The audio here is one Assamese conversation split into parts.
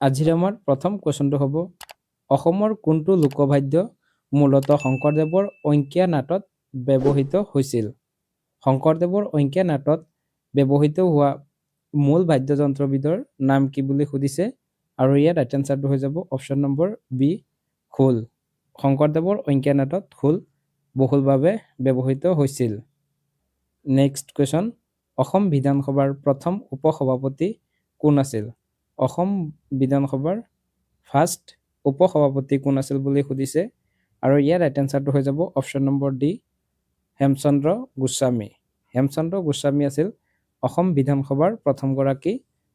আজিৰ আমাৰ প্ৰথম কুৱেশ্যনটো হ'ব অসমৰ কোনটো লোকবাদ্য মূলতঃ শংকৰদেৱৰ অংকীয়া নাটত ব্যৱহৃত হৈছিল? শংকৰদেৱৰ অংকীয়া নাটত ব্যৱহৃত হোৱা মূল বাদ্যযন্ত্ৰবিধৰ নাম কি বুলি সুধিছে আৰু ইয়াৰ ৰাইট এনচাৰটো হৈ যাব অপশ্যন নম্বৰ বি খোল। শংকৰদেৱৰ অংকীয়া নাটত খোল বহুলভাৱে ব্যৱহৃত হৈছিল। নেক্সট কুৱেশ্যন অসম বিধানসভাৰ প্ৰথম উপসভাপতি কোন আছিল? অসম বিধানসভাৰ ফাৰ্ষ্ট উপসভাপতি কোন আছিল বুলি সুধিছে আৰু ইয়াৰ ৰাইট এনচাৰটো হৈ যাব option number D Hemchandra Goswami. Hemchandra Goswami আছিল অসম বিধানসভাৰ প্ৰথমগৰাকী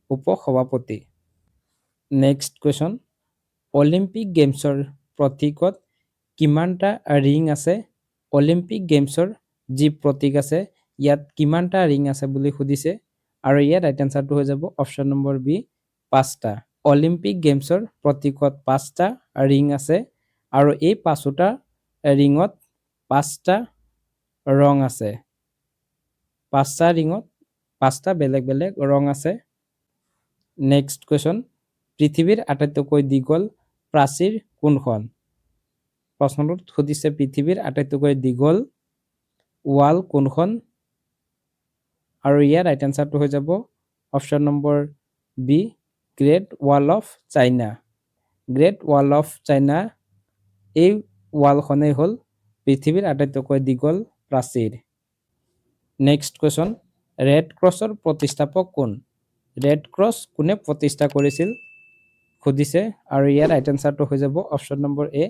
উপসভাপতি। নেক্সট কুৱেশ্যন অলিম্পিক গেমছৰ প্ৰতীকত কিমানটা ৰিং আছে? অলিম্পিক গেমছৰ যি প্ৰতীক আছে ইয়াত কিমানটা ৰিং আছে বুলি সুধিছে আৰু ইয়াৰ ৰাইট এনচাৰটো হৈ যাব অপশ্যন নম্বৰ বি 5টা। অলিম্পিক গেমছৰ প্ৰতীকত 5টা ৰিং আছে আৰু এই 5টা ৰিঙত 5টা ৰং আছে। 5টা ৰিঙত 5টা বেলেগ বেলেগ ৰং আছে। নেক্সট কুৱেশ্যন পৃথিৱীৰ আটাইতকৈ দীঘল প্ৰাচীৰ কোনখন? প্ৰশ্নটোত সুধিছে পৃথিৱীৰ আটাইতকৈ দীঘল ৱাল কোনখন আৰু ইয়াৰ ৰাইট এনচাৰটো হৈ যাব option number B great wall of China. Great wall of China এই ৱালখনেই হ'ল পৃথিৱীৰ আটাইতকৈ দীঘল প্ৰাচীৰ। নেক্সট কুৱেশ্যন ৰেড ক্ৰছৰ প্ৰতিষ্ঠাপক কোন? ৰেড ক্ৰছ কোনে প্ৰতিষ্ঠা কৰিছিল সুধিছে আৰু ইয়াৰ ৰাইট এনচাৰটো হৈ যাব option number A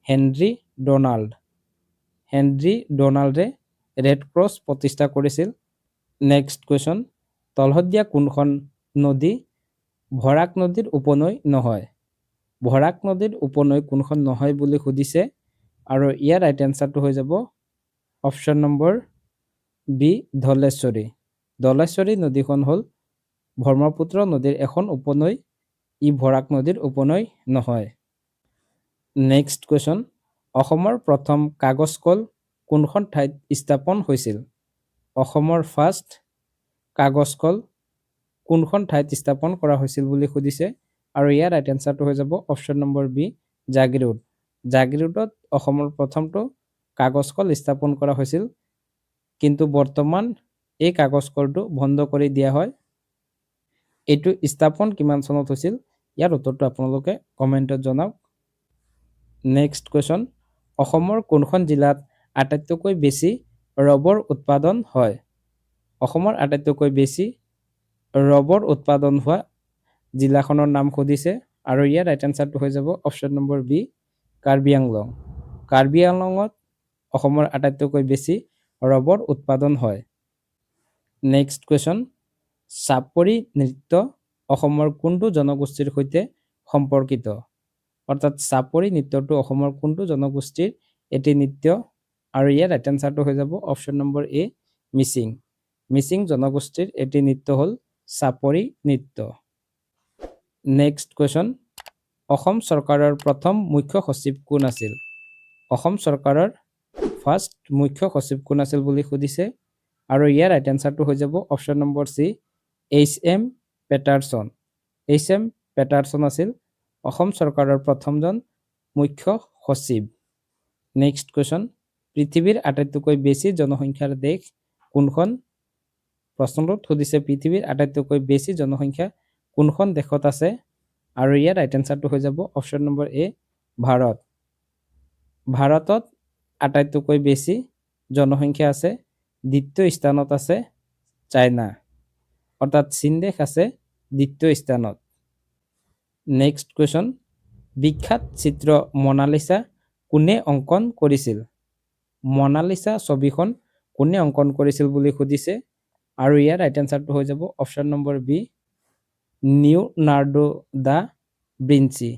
Henry Donald. Henry ডনাল্ডে ৰেড ক্ৰছ প্ৰতিষ্ঠা কৰিছিল। নেক্সট কুৱেশ্যন তলহদিয়া কোনখন নদী বৰাক নদীৰ উপনৈ নহয়? বৰাক নদীৰ উপনৈ কোনখন নহয় বুলি সুধিছে আৰু ইয়াৰ ৰাইট এনচাৰটো হৈ যাব option number B Dhaleswari. Dhaleswari নদীখন হ'ল ব্ৰহ্মপুত্ৰ নদীৰ এখন উপনৈ, ই বৰাক নদীৰ উপনৈ নহয়। নেক্সট কুৱেশ্যন অসমৰ প্ৰথম কাগজ কল কোনখন ঠাইত স্থাপন হৈছিল? অসমৰ ফাৰ্ষ্ট কাগজ কল কোনখন ঠাইত স্থাপন কৰা হৈছিল বুলি সুধিছে আৰু ইয়াৰ ৰাইট এনচাৰটো হৈ যাব অপশ্যন নম্বৰ বি জাগিৰোড। জাগিৰোডত অসমৰ প্ৰথমটো কাগজ কল স্থাপন কৰা হৈছিল, কিন্তু বৰ্তমান এই কাগজ কলটো বন্ধ কৰি দিয়া হয়। এইটো স্থাপন কিমান চনত হৈছিল ইয়াৰ উত্তৰটো আপোনালোকে কমেণ্টত জনাওক। নেক্সট কুৱেশ্যন অসমৰ কোনখন জিলাত আটাইতকৈ বেছি ৰবৰ উৎপাদন হয়? অসমৰ আটাইতকৈ বেছি ৰবৰ উৎপাদন হোৱা জিলাখনৰ নাম সুধিছে আৰু ইয়াৰ ৰাইট এনচাৰটো হৈ যাব option number B Karbi Anglong. Karbi আংলঙত অসমৰ আটাইতকৈ বেছি ৰবৰ উৎপাদন হয়। নেক্সট কুৱেশ্যন চাপৰি নৃত্য অসমৰ কোনটো জনগোষ্ঠীৰ সৈতে সম্পৰ্কিত? অৰ্থাৎ চাপৰি নৃত্যটো অসমৰ কোনটো জনগোষ্ঠীৰ এটি নৃত্য আৰু ইয়াৰ ৰাইট এনচাৰটো হৈ যাব অপশ্যন নম্বৰ এ মিচিং। মিচিং জনগোষ্ঠীৰ এটি নৃত্য হ'ল চাপৰি নৃত্য। নেক্সট কুৱেশ্যন অসম চৰকাৰৰ প্ৰথম মুখ্য সচিব কোন আছিল? অসম চৰকাৰৰ ফাৰ্ষ্ট মুখ্য সচিব কোন আছিল বুলি সুধিছে আৰু ইয়াৰ ৰাইট এনচাৰটো হৈ যাব option number C H.M. Paterson. H.M. Paterson আছিল অসম চৰকাৰৰ প্ৰথমজন মুখ্য সচিব। নেক্সট কুৱেশ্যন পৃথিৱীৰ আটাইতকৈ বেছি জনসংখ্যাৰ দেশ কোনখন? প্ৰশ্নটোত সুধিছে পৃথিৱীৰ আটাইতকৈ বেছি জনসংখ্যা কোনখন দেশত আছে আৰু ইয়াৰ ৰাইট এনচাৰটো হৈ যাব অপশ্যন নম্বৰ এ ভাৰত। ভাৰতত আটাইতকৈ বেছি জনসংখ্যা আছে, দ্বিতীয় স্থানত আছে চাইনা, অৰ্থাৎ চীন দেশ আছে দ্বিতীয় স্থানত। নেক্সট কুৱেশ্যন বিখ্যাত চিত্ৰ মনালিসা কোনে অংকন কৰিছিল? মনালিসা ছবিখন কোনে অংকন কৰিছিল বুলি সুধিছে আৰু ইয়াৰ ৰাইট এনচাৰটো হৈ যাব option number B Leonardo da Vinci.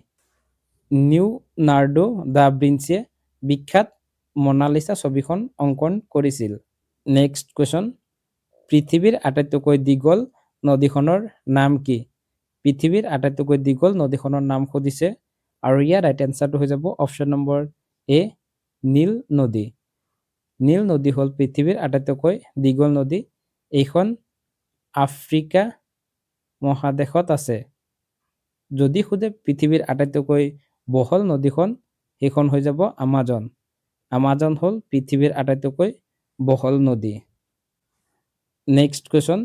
Leonardo da ভিঞ্চিয়ে বিখ্যাত মনালিসা ছবিখন অংকন কৰিছিল। নেক্সট কুৱেশ্যন পৃথিৱীৰ আটাইতকৈ দীঘল নদীখনৰ নাম কি? পৃথিৱীৰ আটাইতকৈ দীঘল নদীখনৰ নাম সুধিছে আৰু ইয়াৰ ৰাইট এনচাৰটো হৈ যাব অপশ্যন নম্বৰ এ নীল নদী। নীল নদী হ'ল পৃথিৱীৰ আটাইতকৈ দীঘল নদী। এইখন আফ্ৰিকা মহাদেশত আছে। যদি সোধে পৃথিৱীৰ আটাইতকৈ বহল নদীখন, সেইখন হৈ যাব আমাজন। আমাজন হ'ল পৃথিৱীৰ আটাইতকৈ বহল নদী। নেক্সট কুৱেশ্যন,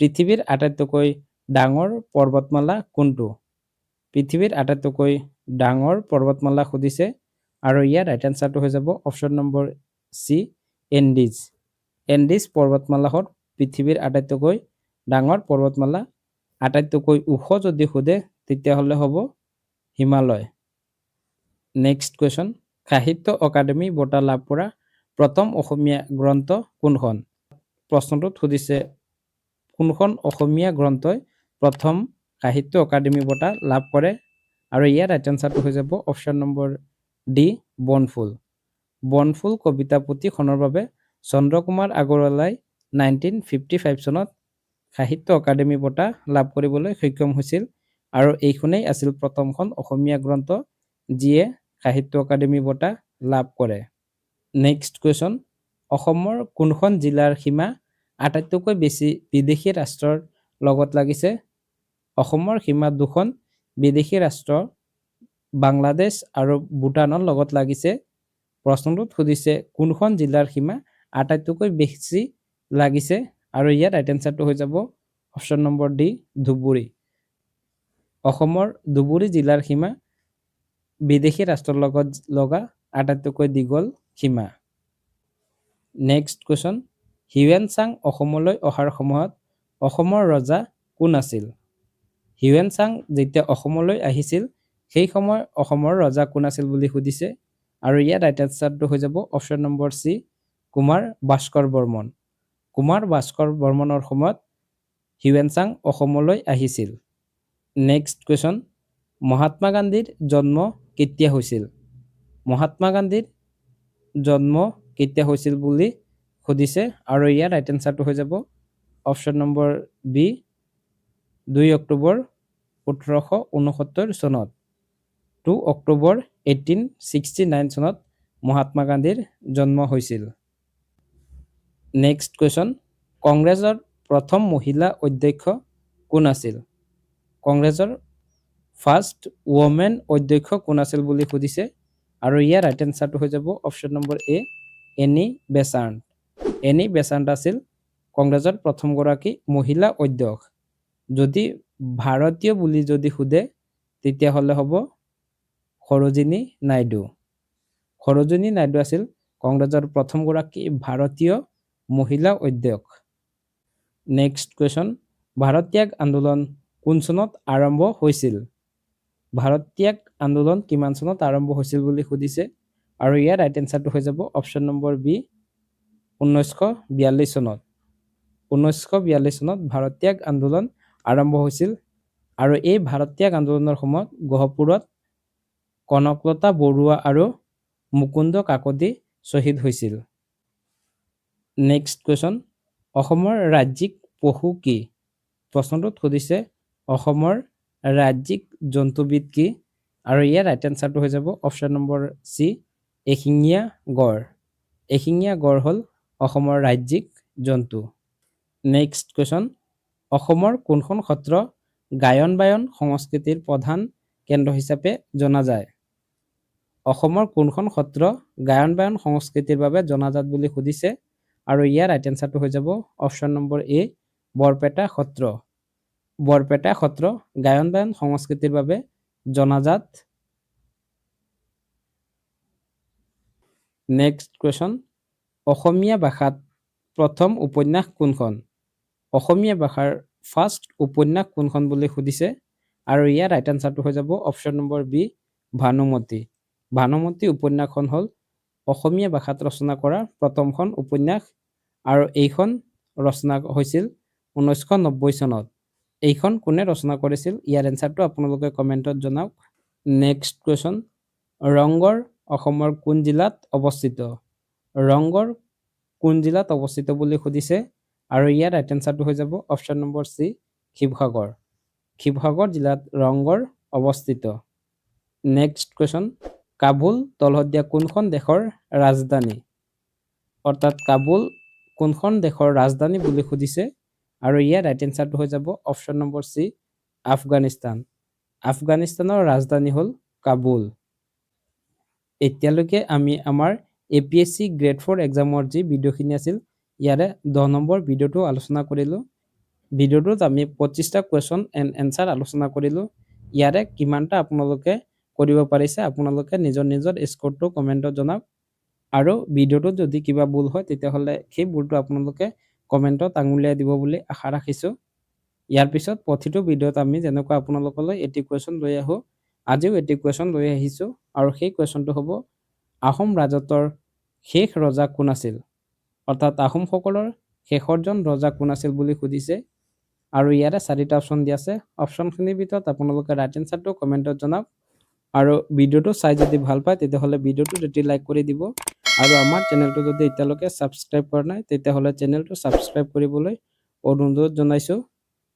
পৃথিৱীৰ আটাইতকৈ ডাঙৰ পৰ্বতমালা কোনটো? পৃথিৱীৰ আটাইতকৈ ডাঙৰ পৰ্বতমালা সুধিছে আৰু ইয়াৰ ৰাইট এনচাৰটো হৈ যাব option number C, Andes. Andes পৰ্বতমালা হ'ল পৃথিৱীৰ আটাইতকৈ ডাঙৰ পৰ্বতমালা। আটাইতকৈ ওখ যদি সোধে তেতিয়াহ'লে হ'ব হিমালয়। নেক্সট কুৱেশ্যন, সাহিত্য অকাডেমী বঁটা লাভ কৰা প্ৰথম অসমীয়া গ্ৰন্থ কোনখন? প্ৰশ্নটোত সুধিছে কোনখন অসমীয়া গ্ৰন্থই প্ৰথম সাহিত্য অকাডেমী বঁটা লাভ কৰে আৰু ইয়াৰ ৰাইট এনচাৰটো হৈ যাব অপশ্যন নম্বৰ ডি, বনফুল। বনফুল কবিতা পুথিখনৰ বাবে চন্দ্ৰকুমাৰ আগৰৱালাই 1955 চনত সাহিত্য অকাডেমী বঁটা লাভ কৰিবলৈ সক্ষম হৈছিল আৰু এইখনেই আছিল প্ৰথমখন অসমীয়া গ্ৰন্থ যিয়ে সাহিত্য অকাডেমী বঁটা লাভ কৰে। নেক্সট কুৱেশ্যন, অসমৰ কোনখন জিলাৰ সীমা আটাইতকৈ বেছি বিদেশী ৰাষ্ট্ৰৰ লগত লাগিছে? অসমৰ সীমা দুখন বিদেশী ৰাষ্ট্ৰ বাংলাদেশ আৰু ভূটানৰ লগত লাগিছে। প্ৰশ্নটোত সুধিছে কোনখন জিলাৰ সীমা আটাইতকৈ বেছি লাগিছে আৰু ইয়াৰ ৰাইট এনচাৰটো হৈ যাব অপশ্যন নম্বৰ ডি, ধুবুৰী। অসমৰ ধুবুৰী জিলাৰ সীমা বিদেশী ৰাষ্ট্ৰৰ লগত লগা আটাইতকৈ দীঘল সীমা। নেক্সট কুৱেশ্যন, হিউৱেন চাং অসমলৈ অহাৰ সময়ত অসমৰ ৰজা কোন আছিল? হিউৱেন চাং যেতিয়া অসমলৈ আহিছিল সেই সময় অসমৰ ৰজা কোন আছিল বুলি সুধিছে আৰু ইয়াৰ ৰাইট এনচাৰটো হৈ যাব option number C, Kumar Bhaskar Barman. Kumar Bhaskar বৰ্মনৰ সময়ত হিউৱেন চাং অসমলৈ আহিছিল। নেক্সট কুৱেশ্যন, মহাত্মা গান্ধীৰ জন্ম কেতিয়া হৈছিল? মহাত্মা গান্ধীৰ জন্ম কেতিয়া হৈছিল বুলি সুধিছে আৰু ইয়াৰ ৰাইট এনচাৰটো হৈ যাব অপশ্যন নম্বৰ বি, 2 অক্টোবৰ 1869 চনত। 2 অক্টোবৰ 1869 চনত মহাত্মা গান্ধীৰ জন্ম হৈছিল। নেক্সট কুৱেশ্যন, কংগ্ৰেছৰ প্ৰথম মহিলা অধ্যক্ষ কোন আছিল? কংগ্ৰেছৰ ফাৰ্ষ্ট ৱমেন অধ্যক্ষ কোন আছিল বুলি সুধিছে আৰু ইয়াৰ ৰাইট এনচাৰটো হৈ যাব অপশ্যন নম্বৰ এ, এনি বেচাণ্ট। এনি বেচাণ্ট আছিল কংগ্ৰেছৰ প্ৰথমগৰাকী মহিলা অধ্যক্ষ। যদি ভাৰতীয় বুলি যদি সোধে তেতিয়াহ'লে হ'ব সৰোজিনী নাইডু। সৰোজিনী নাইডু আছিল কংগ্ৰেছৰ প্ৰথমগৰাকী ভাৰতীয় মহিলা অধ্যক্ষ। নেক্সট কুৱেশ্যন, ভাৰত ত্যাগ আন্দোলন কোন চনত আৰম্ভ হৈছিল? ভাৰত ত্যাগ আন্দোলন কিমান চনত আৰম্ভ হৈছিল বুলি সুধিছে আৰু ইয়াৰ ৰাইট এনচাৰটো হৈ যাব অপশ্যন নম্বৰ বি, 1942 চনত। 1942 চনত ভাৰত ত্যাগ আন্দোলন আৰম্ভ হৈছিল আৰু এই ভাৰত ত্যাগ আন্দোলনৰ সময়ত গহপুৰত কনকলতা বৰুৱা আৰু মুকুন্দ কাকতি শ্বহীদ হৈছিল। নেক্সট কুৱেশ্যন, অসমৰ ৰাজ্যিক পশু কি? প্ৰশ্নটোত সুধিছে অসমৰ ৰাজ্যিক জন্তুবিধ কি আৰু ইয়াৰ ৰাইট এনচাৰটো হৈ যাব অপশ্যন নম্বৰ চি, এশিঙীয়া গড়। এশিঙীয়া গড় হ'ল অসমৰ ৰাজ্যিক জন্তু। নেক্সট কুৱেশ্যন, অসমৰ কোনখন সত্ৰ গায়ন বায়ন সংস্কৃতিৰ প্ৰধান কেন্দ্ৰ হিচাপে জনা যায়? অসমৰ কোনখন সত্ৰ গায়ন বায়ন সংস্কৃতিৰ বাবে জনাজাত বুলি সুধিছে আৰু ইয়াৰ ৰাইট এনচাৰটো হৈ যাব অপশ্যন নম্বৰ এ, বৰপেটা সত্ৰ। বৰপেটা সত্ৰ গায়ন বায়ন সংস্কৃতিৰ বাবে জনাজাত। নেক্সট কুৱেশ্যন, অসমীয়া ভাষাত প্ৰথম উপন্যাস কোনখন? অসমীয়া ভাষাৰ ফাৰ্ষ্ট উপন্যাস কোনখন বুলি সুধিছে আৰু ইয়াৰ ৰাইট এনচাৰটো হৈ যাব option number B, Bhanumati. Bhanumati উপন্যাসখন হ'ল অসমীয়া ভাষাত ৰচনা কৰা প্ৰথমখন উপন্যাস আৰু এইখন ৰচনা হৈছিল 1990 চনত। এইখন কোনে ৰচনা কৰিছিল ইয়াৰ এনচাৰটো আপোনালোকে কমেণ্টত জনাওক। নেক্সট কুৱেশ্যন, ৰংঘৰ অসমৰ কোন জিলাত অৱস্থিত? ৰংঘৰ কোন জিলাত অৱস্থিত বুলি সুধিছে আৰু ইয়াৰ ৰাইট এনচাৰটো হৈ যাব option number C, Sivasagar. Sivasagar জিলাত ৰংঘৰ অৱস্থিত। নেক্সট কুৱেশ্যন, কাবুল তলহদীয়া কোনখন দেশৰ ৰাজধানী? অৰ্থাৎ কাবুল কোনখন দেশৰ ৰাজধানী বুলি সুধিছে আৰু ইয়াৰ ৰাইট এনচাৰটো হৈ যাব অপশ্যন নম্বৰ চি, আফগানিস্তান। আফগানিস্তানৰ ৰাজধানী হ'ল কাবুল। এতিয়ালৈকে আমি আমাৰ APSC গ্ৰেড 4 এক্সামৰ যি ভিডিঅ'খিনি আছিল ইয়াৰে 10 নম্বৰ ভিডিঅ'টো আলোচনা কৰিলোঁ। ভিডিঅ'টোত আমি 25টা কুৱেশ্যন এণ্ড এনচাৰ আলোচনা কৰিলোঁ। ইয়াৰে কিমানটা আপোনালোকে কৰিব পাৰিছে আপোনালোকে নিজৰ নিজৰ স্ক'ৰটো কমেণ্টত জনাওক। আৰু ভিডিঅ'টোত যদি কিবা ভুল হয় তেতিয়াহ'লে সেই ভুলটো আপোনালোকে কমেণ্টত আঙুলিয়াই দিব বুলি আশা ৰাখিছোঁ। ইয়াৰ পিছত প্ৰতিটো ভিডিঅ'ত আমি যেনেকুৱা আপোনালোকলৈ এটি কুৱেশ্যন লৈ আহোঁ, আজিও এটি কুৱেশ্যন লৈ আহিছোঁ আৰু সেই কুৱেশ্যনটো হ'ব আহোম ৰাজত্বৰ শেষ ৰজা কোন আছিল? অৰ্থাৎ আহোমসকলৰ শেষৰজন ৰজা কোন আছিল বুলি সুধিছে আৰু ইয়াৰে 4টা অপশ্যন দিয়া আছে। অপশ্যনখিনিৰ ভিতৰত আপোনালোকে ৰাইট এনচাৰটো কমেণ্টত জনাওক। আৰু ভিডিঅ'টো চাই যদি ভাল পায় তেতিয়াহ'লে ভিডিঅ'টোত এটি লাইক কৰি দিব আৰু আমাৰ চেনেলটো যদি এতিয়ালৈকে ছাবস্ক্ৰাইব কৰা নাই তেতিয়াহ'লে চেনেলটো ছাবস্ক্ৰাইব কৰিবলৈ অনুৰোধ জনাইছোঁ।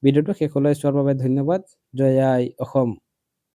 ভিডিঅ'টো শেষলৈ চোৱাৰ বাবে ধন্যবাদ। জয় আই অসম।